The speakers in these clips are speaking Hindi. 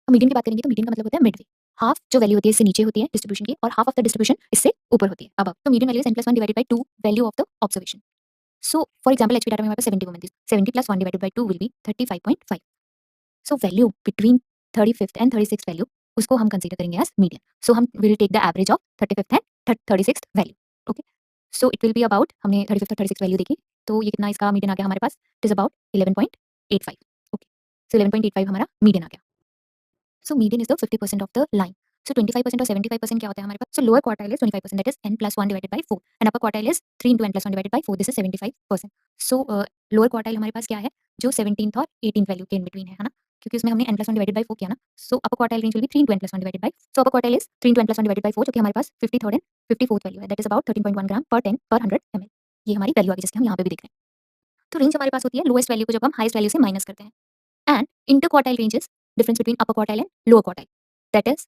तो मीडियन की बात करेंगे तो मीडियन का मतलब होता है मिडवे। हाफ जो वैल्यू होती है इससे नीचे होती है डिस्ट्रीब्यूशन की और हाफ ऑफ द डिस्ट्रीब्यूशन इससे ऊपर होती है अबव। तो median value is n+1 divided by 2 value of the observation. So for example HP data में हमारे पास 70 वुमेन थी। 70 + 1 divided by 2 will be 35.5। So value between 35th and 36th value उसको हम कंसीडर करेंगे एज मीडियन। सो हम will take the average of 35th and 36th value. Okay, so it will be about, हमने 35th और 36th वैल्यू देखी तो ये कितना इसका मीडियन आ गया हमारे पास, इट इज अबाउट 11.85। ओके, सो 11.85 हमारा मीडियन आ गया। So median is the 50% of the line. So 25% और 75% क्या होता है हमारे पास? So lower quartile is 25%, that is n+1 divided by 4, and upper quartile is 3 into n+1 divided by 4. This is 75%. So lower quartile हमारे पास क्या है? जो 17th और 18th वैल्यू के इन बिटवीन है ना? क्योंकि उसमें हमने n+1 divided by 4 किया ना? So upper quartile range will be 3 into n+1 divided by. So upper quartile is 3 into n+1 divided by 4, जो कि हमारे पास 53rd and 54th वैल्यू है. That is about 13.1 gram per 10 per 100 ml. ये हमारी वैल्यू आ गई जिसके हम यहाँ पे भी देख रहे हैं। तो रेंज हमारे पास होती है लोएस्ट वैल्यू को जब हम हाईएस्ट वैल्यू से माइनस करते हैं। And interquartile range is difference between upper quartile and lower quartile. That is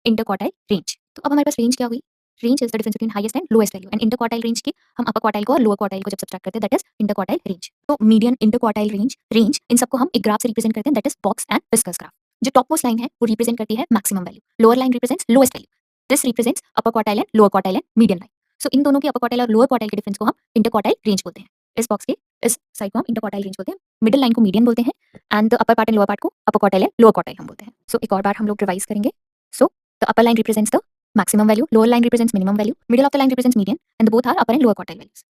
interquartile range. तो अब हमारे पास रेंज क्या हुई? Range is the difference between highest and lowest value, and interquartile range की हम अपर क्वार्टाइल को और लोअर क्वार्टाइल को जब सब्ट्रैक्ट करते हैं दैट इज इंटरक्वार्टाइल रेंज। तो मीडियन, इंटरक्वार्टाइल रेंज इन सबको हम एक ग्राफ से रिप्रेजेंट करते हैं that is box and whiskers graph. जो टॉप मोस्ट लाइन है वो रिप्रेजेंट करती है maximum value, lower line represents lowest value, this represents upper quartile and lower quartile and median line. So इन दोनों की अपर क्वार्टाइल और लोअर क्वार्टाइल के डिफरेंस को हम इंटरक्वार्टाइल रेंज बोलते हैं। इस बॉक्स के इस साइड को हम इंटरक्वार्टाइल रेंज बोलते हैं, मिडिल लाइन को मीडियन बोलते हैं, and the upper part and lower part को upper quartile and lower quartile हम बोलते हैं। सो एक और बार हम लोग रिवाइज करेंगे। So the upper line represents the maximum value, lower line represents minimum value, middle of the line represents median, and both are upper and lower quartile values.